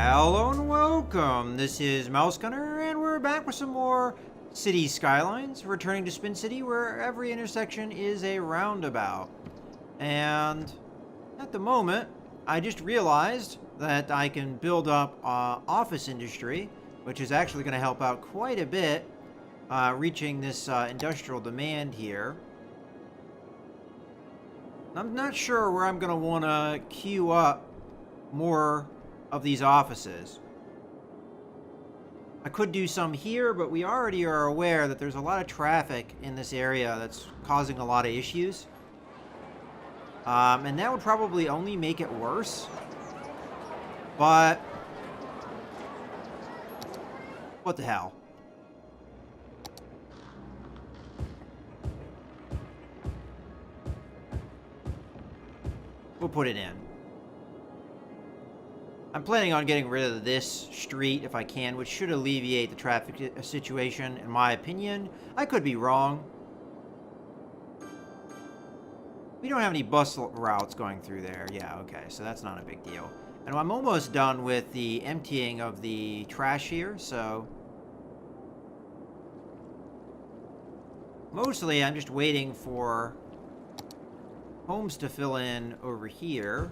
Hello and welcome. This is Mouse Gunner, and we're back with some more City Skylines, returning to Spin City, where every intersection is a roundabout. And at the moment, I just realized that I can build up office industry, which is actually going to help out quite a bit, reaching this industrial demand here. I'm not sure where I'm going to want to queue up more of these offices. I could do some here, but we already are aware that there's a lot of traffic in this area that's causing a lot of issues. And that would probably only make it worse. But what the hell? We'll put it in. I'm planning on getting rid of this street if I can, which should alleviate the traffic situation, in my opinion. I could be wrong. We don't have any bus routes going through there. Yeah, okay, so that's not a big deal. And I'm almost done with the emptying of the trash here, so... mostly, I'm just waiting for homes to fill in over here,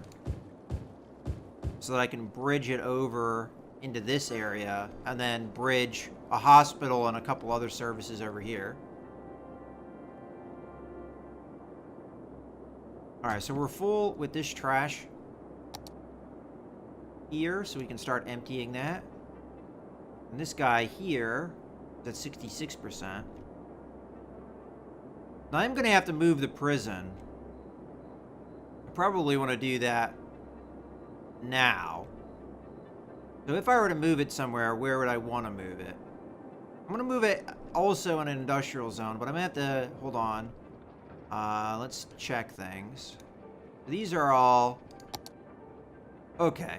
so that I can bridge it over into this area, and then bridge a hospital and a couple other services over here. Alright, so we're full with this trash here, so we can start emptying that. And this guy here is at 66%. Now I'm going to have to move the prison. I probably want to do that now. So if I were to move it somewhere, where would I want to move it? I'm going to move it also in an industrial zone, but I'm going to have to... hold on. Let's check things. These are all... okay.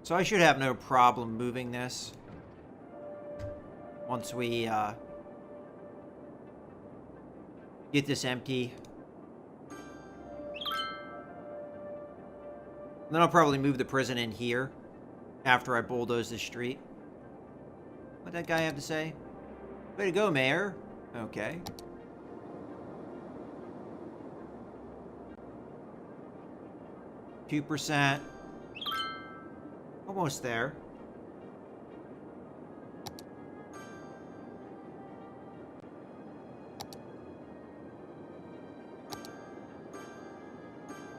So I should have no problem moving this once we get this empty. Then I'll probably move the prison in here after I bulldoze this street. What'd that guy have to say? Way to go, Mayor. Okay. %. Almost there.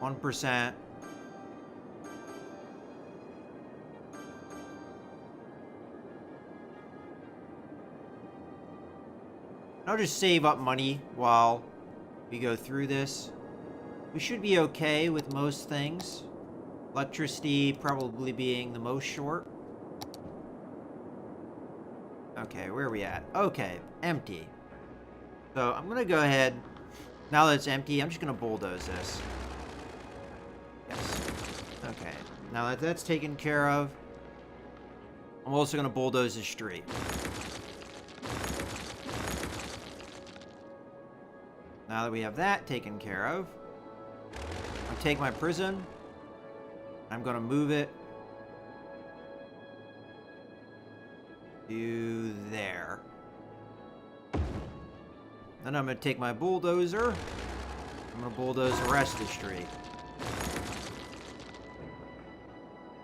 %. I'll just save up money while we go through this. We should be okay with most things. Electricity probably being the most short. Okay, where are we at? Okay, empty. So I'm going to go ahead. Now that it's empty, I'm just going to bulldoze this. Yes. Okay, now that that's taken care of, I'm also going to bulldoze the street. Now that we have that taken care of, I'll take my prison. I'm going to move it to there. Then I'm going to take my bulldozer. I'm going to bulldoze the rest of the street.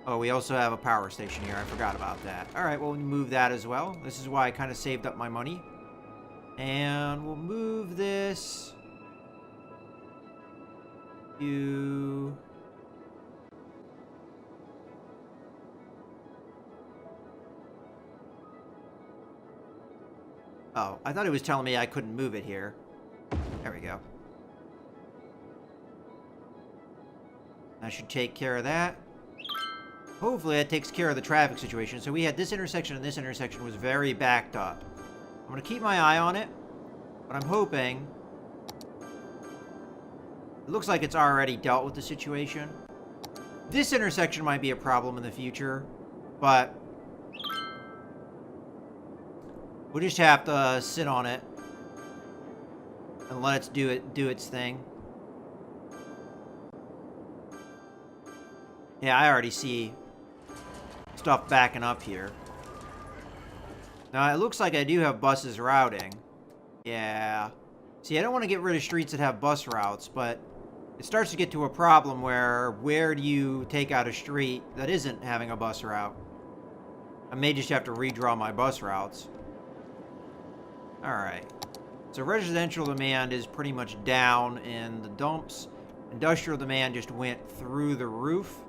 Oh, we also have a power station here. I forgot about that. Alright, well, we'll move that as well. This is why I kind of saved up my money. And we'll move this to... oh, I thought it was telling me I couldn't move it here. There we go. That should take care of that. Hopefully that takes care of the traffic situation. So we had this intersection, and this intersection was very backed up. I'm going to keep my eye on it, but I'm hoping... it looks like it's already dealt with the situation. This intersection might be a problem in the future, but we'll just have to sit on it and let it do its thing. Yeah, I already see stuff backing up here. Now, it looks like I do have buses routing. Yeah. See, I don't want to get rid of streets that have bus routes, but it starts to get to a problem where do you take out a street that isn't having a bus route? I may just have to redraw my bus routes. Alright. So residential demand is pretty much down in the dumps. Industrial demand just went through the roof.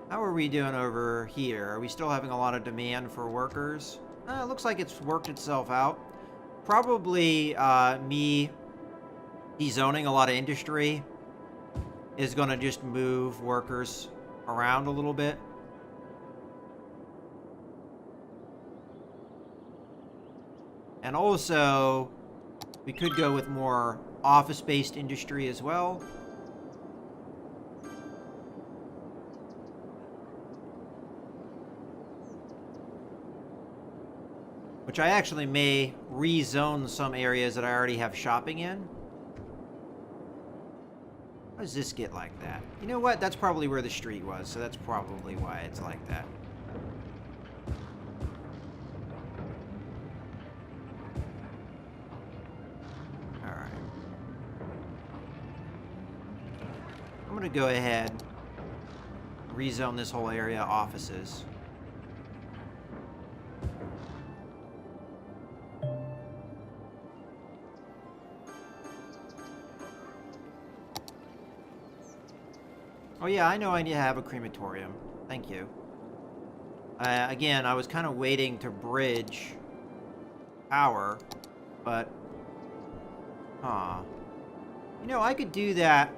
How are we doing over here? Are we still having a lot of demand for workers? It looks like it's worked itself out. Probably me dezoning a lot of industry is going to just move workers around a little bit. And also, we could go with more office-based industry as well. Which I actually may rezone some areas that I already have shopping in. How does this get like that? You know what? That's probably where the street was, so that's probably why it's like that. Alright. I'm gonna go ahead and rezone this whole area offices. Oh yeah, I know I need to have a crematorium. Thank you. Again, I was kind of waiting to bridge power, but... You know, I could do that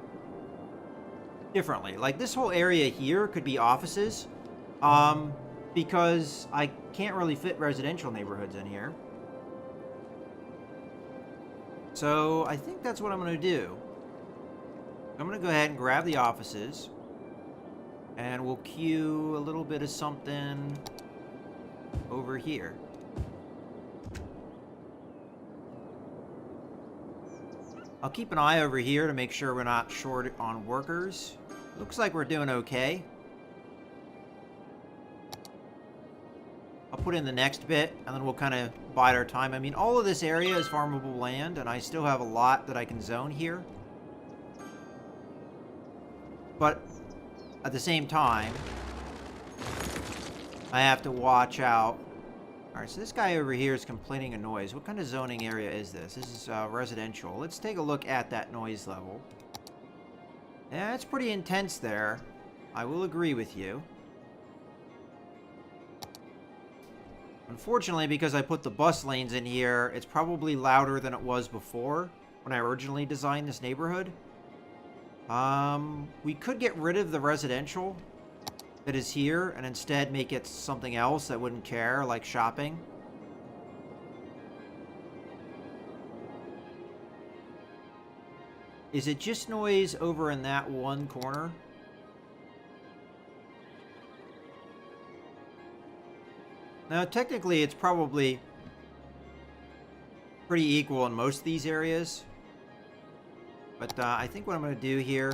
differently. Like, this whole area here could be offices, because I can't really fit residential neighborhoods in here. So, I think that's what I'm going to do. I'm going to go ahead and grab the offices. And we'll queue a little bit of something over here. I'll keep an eye over here to make sure we're not short on workers. Looks like we're doing okay. I'll put in the next bit, and then we'll kind of bide our time. I mean, all of this area is farmable land, and I still have a lot that I can zone here. But at the same time, I have to watch out. Alright, so this guy over here is complaining of noise. What kind of zoning area is this? This is residential. Let's take a look at that noise level. Yeah, it's pretty intense there. I will agree with you. Unfortunately, because I put the bus lanes in here, it's probably louder than it was before when I originally designed this neighborhood. We could get rid of the residential that is here and instead make it something else that wouldn't care, like shopping. Is it just noise over in that one corner? Now, technically, it's probably pretty equal in most of these areas. But I think what I'm going to do here...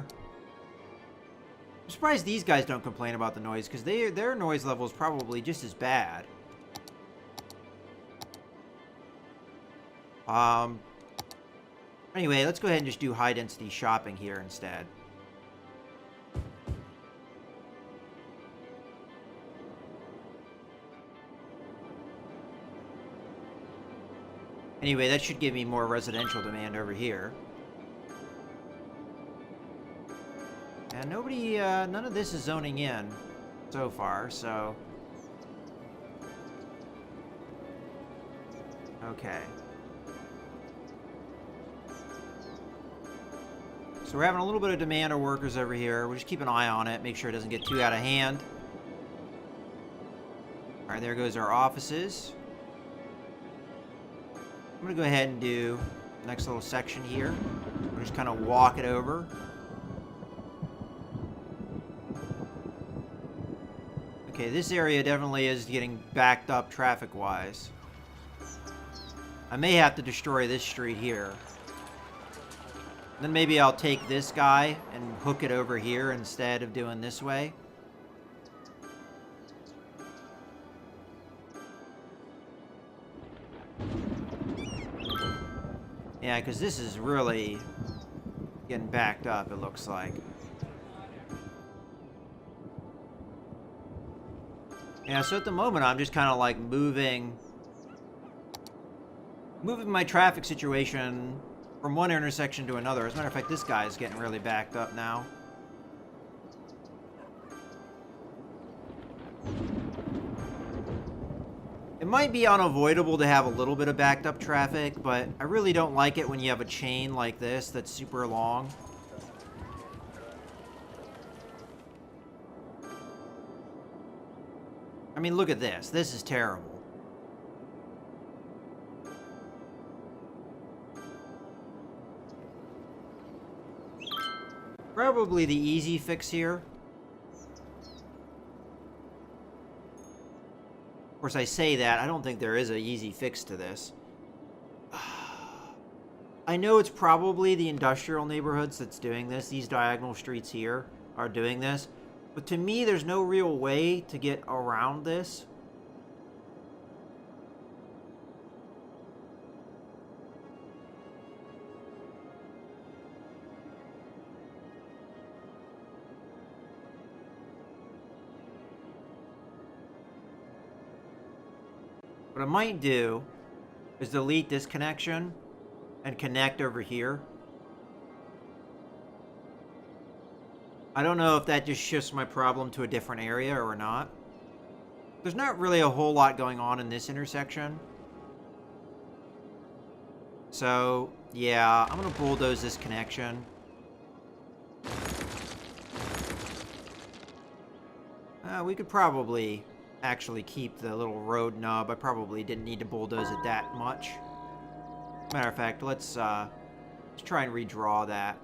I'm surprised these guys don't complain about the noise, because their noise level is probably just as bad. Anyway, let's go ahead and just do high-density shopping here instead. Anyway, that should give me more residential demand over here. And nobody, none of this is zoning in so far, so... Okay. So we're having a little bit of demand of workers over here. We'll just keep an eye on it, make sure it doesn't get too out of hand. Alright, there goes our offices. I'm going to go ahead and do the next little section here. We'll just kind of walk it over. Okay, this area definitely is getting backed up traffic-wise. I may have to destroy this street here. Then maybe I'll take this guy and hook it over here instead of doing this way. Yeah, because this is really getting backed up, it looks like. Yeah, so at the moment, I'm just kind of like moving my traffic situation from one intersection to another. As a matter of fact, this guy is getting really backed up now. It might be unavoidable to have a little bit of backed up traffic, but I really don't like it when you have a chain like this that's super long. I mean, look at this. This is terrible. Probably the easy fix here. Of course, I say that. I don't think there is an easy fix to this. I know it's probably the industrial neighborhoods that's doing this. These diagonal streets here are doing this. But to me, there's no real way to get around this. What I might do is delete this connection and connect over here. I don't know if that just shifts my problem to a different area or not. There's not really a whole lot going on in this intersection. So, yeah, I'm going to bulldoze this connection. We could probably actually keep the little road nub. I probably didn't need to bulldoze it that much. Matter of fact, let's try and redraw that.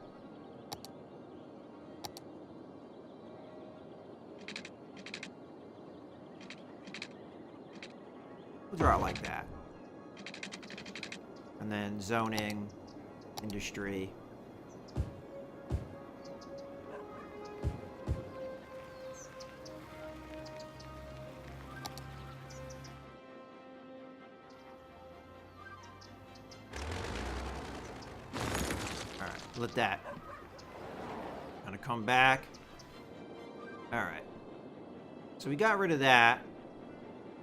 We'll draw it like that. And then zoning, industry. Let that kind of come back. All right. So we got rid of that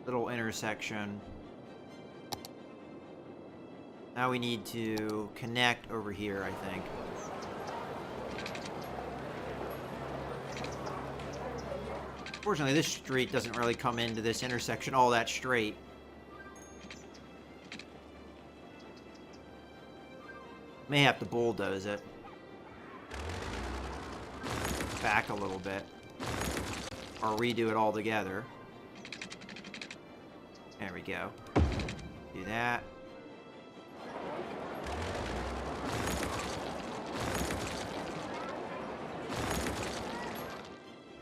little intersection. Now we need to connect over here, I think. Fortunately, this street doesn't really come into this intersection all that straight. May have to bulldoze it. Back a little bit. Or redo it all together. There we go. Do that.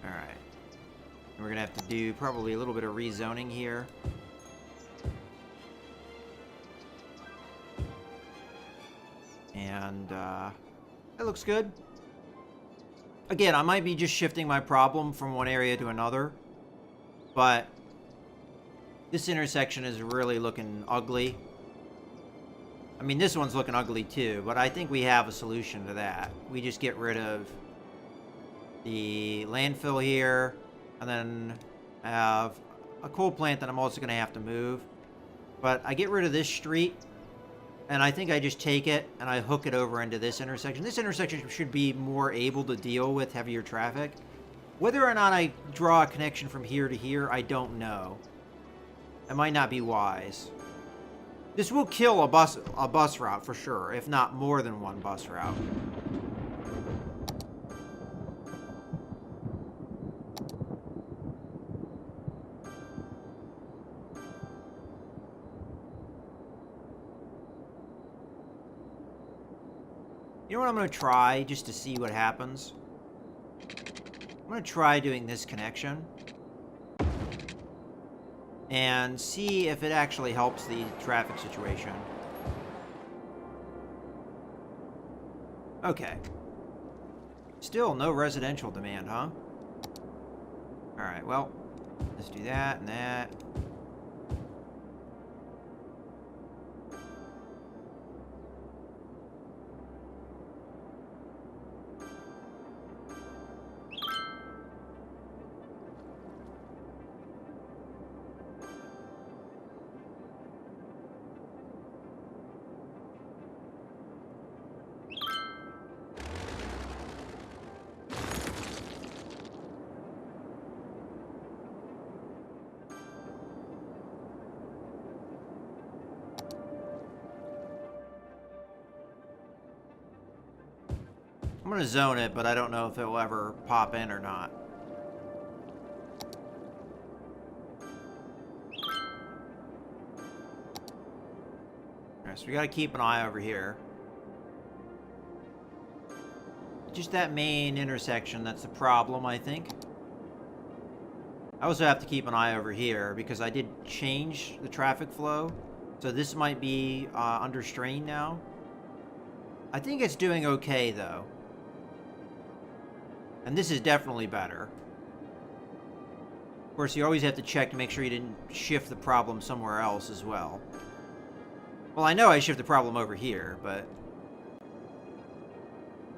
Alright. We're gonna have to do probably a little bit of rezoning here. And that looks good. Again, I might be just shifting my problem from one area to another, but this intersection is really looking ugly. I mean, this one's looking ugly too, but I think we have a solution to that. We just get rid of the landfill here, and then have a coal plant that I'm also going to have to move. But I get rid of this street, and I think I just take it and I hook it over into this intersection. This intersection should be more able to deal with heavier traffic. Whether or not I draw a connection from here to here, I don't know. It might not be wise. This will kill a bus route for sure, if not more than one bus route. You know what I'm going to try, just to see what happens? I'm going to try doing this connection. And see if it actually helps the traffic situation. Okay. Still no residential demand, huh? Alright, well, let's do that and that. I'm going to zone it, but I don't know if it will ever pop in or not. Alright, so we got to keep an eye over here. Just that main intersection, that's the problem, I think. I also have to keep an eye over here because I did change the traffic flow. So this might be under strain now. I think it's doing okay, though. And this is definitely better. Of course, you always have to check to make sure you didn't shift the problem somewhere else as well. Well, I know I shift the problem over here, but...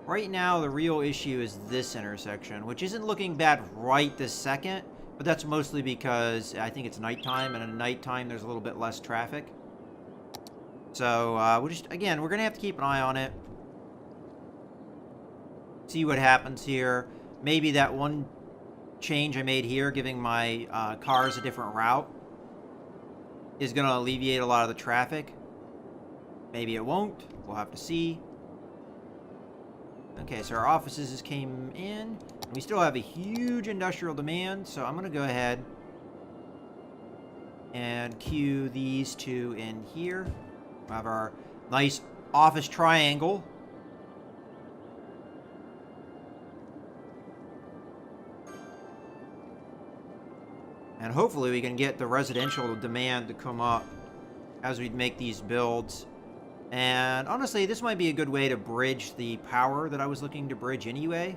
right now, the real issue is this intersection, which isn't looking bad right this second, but that's mostly because I think it's nighttime, and at nighttime there's a little bit less traffic. So, we're going to have to keep an eye on it. See what happens here. Maybe that one change I made here, giving my cars a different route, is going to alleviate a lot of the traffic. Maybe it won't. We'll have to see. Okay, so our offices just came in. We still have a huge industrial demand, so I'm going to go ahead and queue these two in here. We have our nice office triangle. And hopefully we can get the residential demand to come up as we make these builds. And honestly, this might be a good way to bridge the power that I was looking to bridge anyway.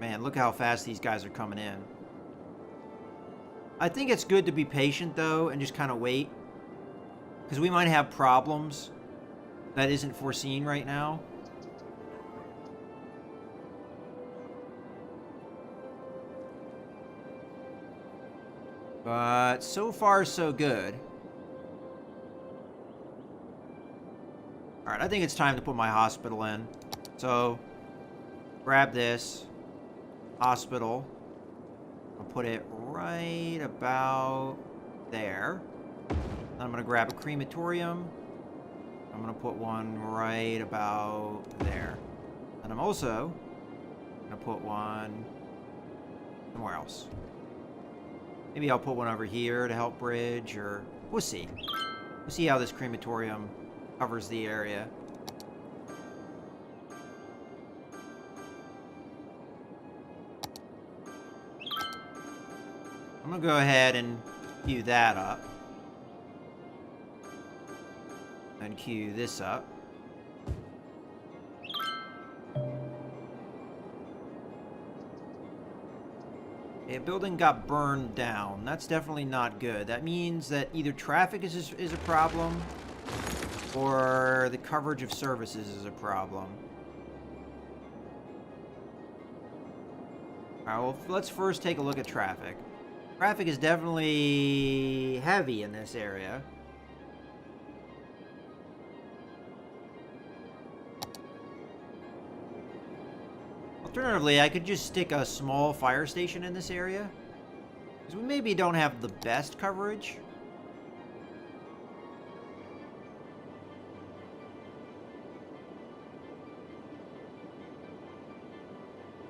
Man, look how fast these guys are coming in. I think it's good to be patient, though, and just kind of wait. Because we might have problems that isn't foreseen right now. But so far, so good. Alright, I think it's time to put my hospital in. So, grab this. Hospital. I'll put it right about there. Then I'm going to grab a crematorium. I'm going to put one right about there. And I'm also going to put one somewhere else. Maybe I'll put one over here to help bridge, or we'll see. We'll see how this crematorium covers the area. I'm going to go ahead and queue that up. And queue this up. A building got burned down. That's definitely not good. That means that either traffic is a problem, or the coverage of services is a problem. Alright, well, let's first take a look at traffic. Traffic is definitely heavy in this area. Alternatively, I could just stick a small fire station in this area, because we maybe don't have the best coverage.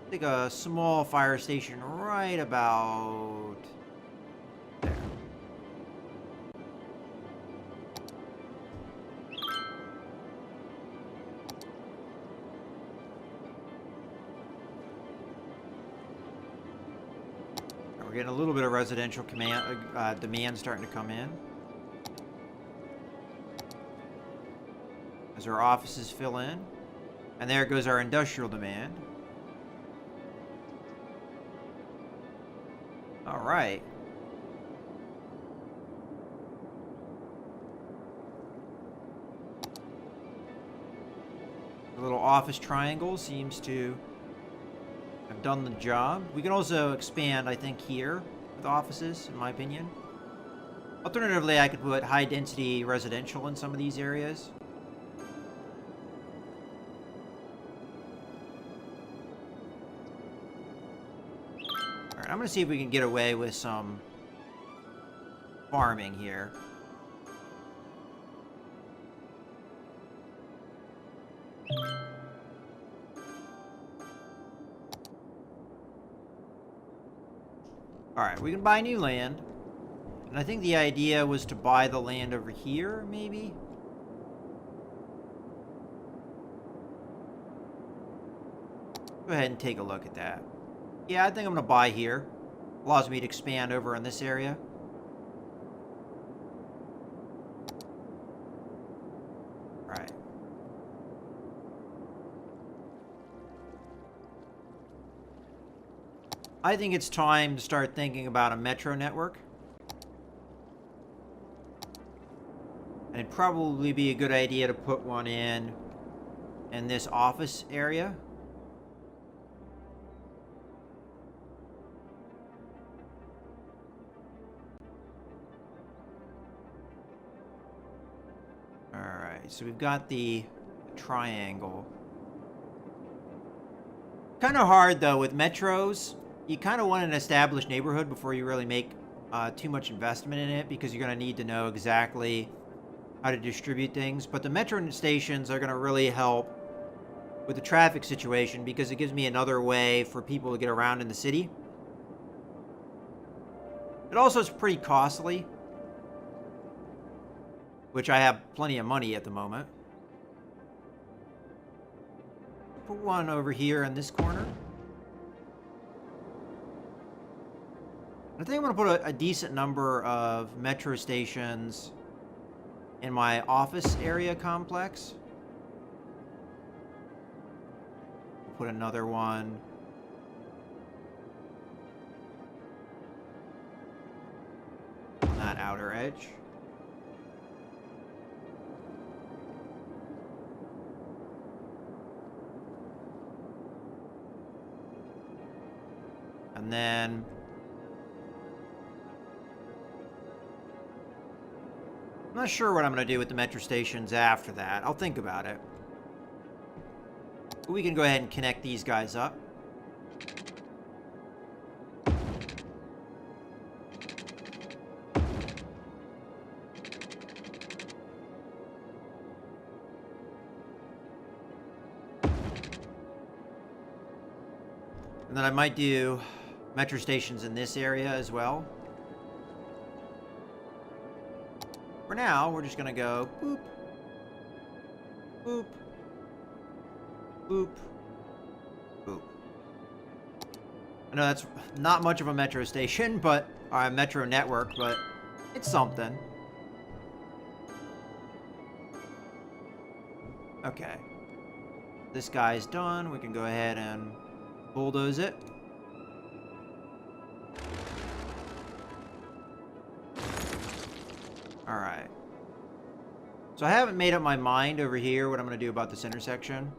Stick a small fire station right about there. We're getting a little bit of residential demand starting to come in. As our offices fill in. And there goes our industrial demand. All right. The little office triangle seems to have done the job. We can also expand, I think, here with offices, in my opinion. Alternatively, I could put high-density residential in some of these areas. All right, I'm going to see if we can get away with some farming here. Alright, we can buy new land. And I think the idea was to buy the land over here, maybe? Go ahead and take a look at that. Yeah, I think I'm going to buy here. Allows me to expand over in this area. Right. I think it's time to start thinking about a metro network. And it'd probably be a good idea to put one in this office area. Alright, so we've got the triangle. Kind of hard, though, with metros. You kind of want an established neighborhood before you really make too much investment in it, because you're going to need to know exactly how to distribute things. But the metro stations are going to really help with the traffic situation, because it gives me another way for people to get around in the city. It also is pretty costly, which I have plenty of money at the moment. Put one over here in this corner. I think I'm going to put a decent number of metro stations in my office area complex. Put another one on that outer edge. And then I'm not sure what I'm going to do with the metro stations after that. I'll think about it. But we can go ahead and connect these guys up. And then I might do metro stations in this area as well. For now, we're just going to go boop, boop, boop, boop. I know that's not much of a metro station, but a metro network, but it's something. Okay. This guy's done. We can go ahead and bulldoze it. Alright. So I haven't made up my mind over here what I'm going to do about this intersection.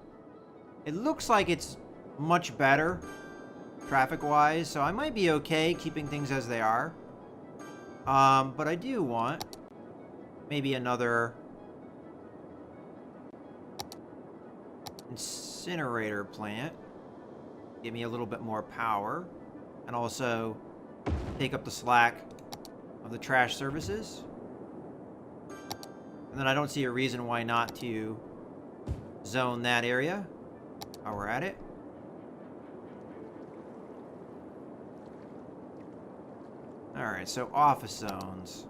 It looks like it's much better traffic-wise, so I might be okay keeping things as they are. But I do want maybe another incinerator plant. Give me a little bit more power. And also take up the slack of the trash services. And then I don't see a reason why not to zone that area while we're at it. Alright, so office zones.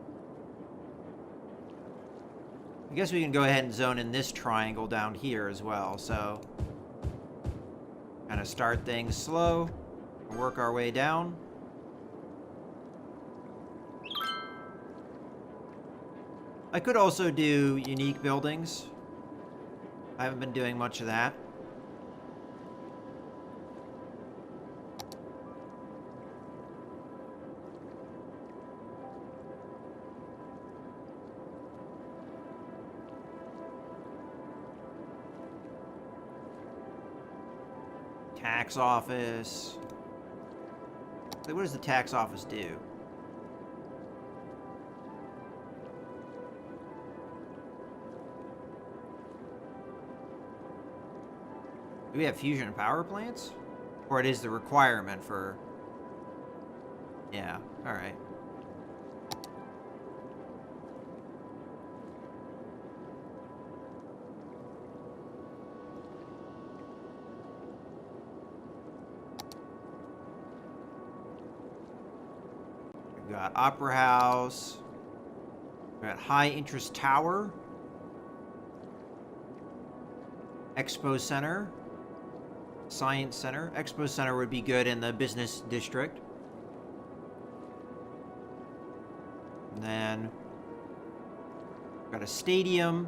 I guess we can go ahead and zone in this triangle down here as well, so kind of start things slow and work our way down. I could also do unique buildings. I haven't been doing much of that. Tax office. So what does the tax office do? Do we have fusion power plants? Or it is the requirement for... Yeah, alright. We've got Opera House. We've got High Interest Tower. Expo Center. Science Center. Expo Center would be good in the business district. And then we've got a stadium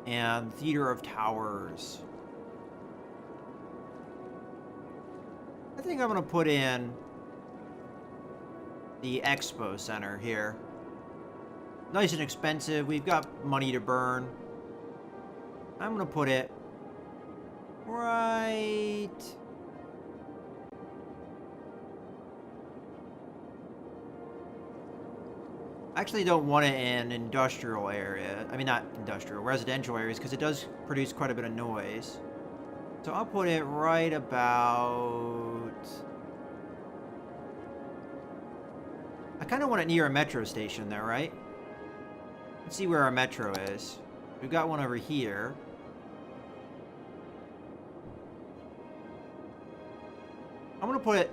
and Theater of Towers. I think I'm going to put in the Expo Center here. Nice and expensive. We've got money to burn. I'm going to put it right... I actually don't want it in industrial area. I mean, not industrial, residential areas, because it does produce quite a bit of noise. So I'll put it right about... I kind of want it near a metro station there, right? Let's see where our metro is. We've got one over here. I'm going to put it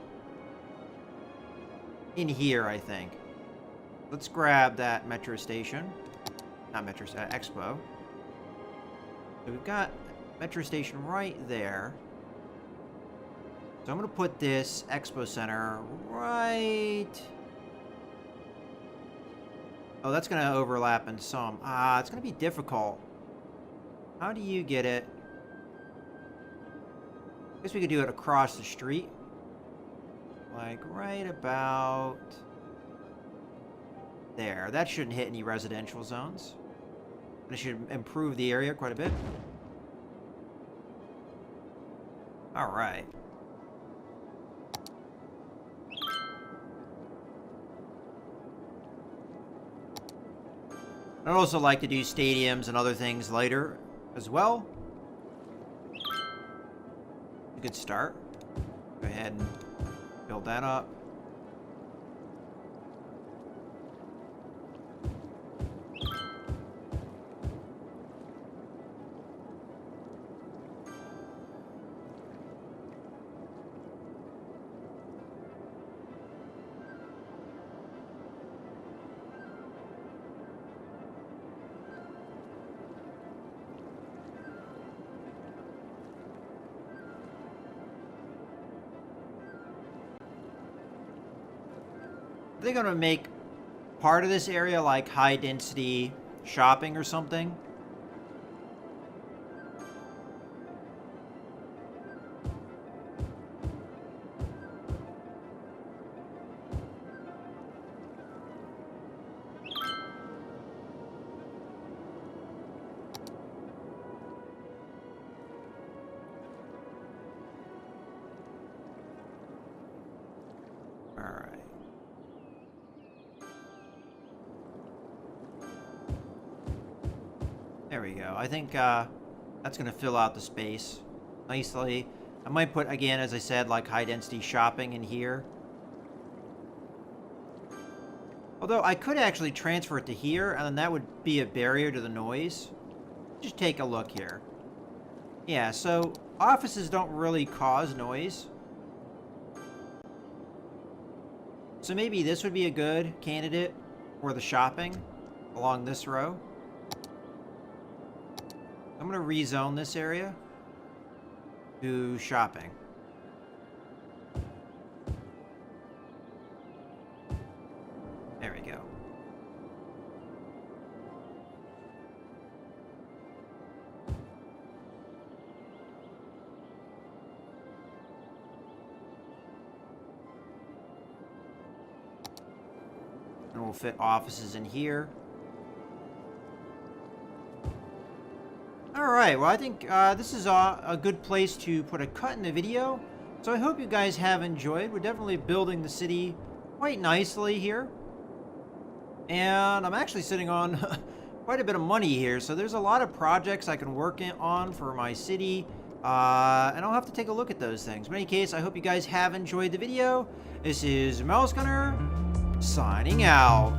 in here, I think. Let's grab that metro station. Not metro, Expo. So we've got metro station right there. So I'm going to put this Expo Center right... Oh, that's going to overlap in some. It's going to be difficult. How do you get it? I guess we could do it across the street. Like right about there. That shouldn't hit any residential zones. It should improve the area quite a bit. All right. I'd also like to do stadiums and other things later as well. A good start. Go ahead and build that up. Are they going to make part of this area like high density shopping or something? There we go. I think that's going to fill out the space nicely. I might put, again, as I said, like high-density shopping in here. Although I could actually transfer it to here, and then that would be a barrier to the noise. Just take a look here. Yeah, so offices don't really cause noise. So maybe this would be a good candidate for the shopping along this row. I'm going to rezone this area to shopping. There we go. we'll fit offices in here. Alright, well I think this is a good place to put a cut in the video. So I hope you guys have enjoyed. We're definitely building the city quite nicely here. And I'm actually sitting on quite a bit of money here. So there's a lot of projects I can work on for my city. And I'll have to take a look at those things. In any case, I hope you guys have enjoyed the video. This is Mouse Gunner, signing out.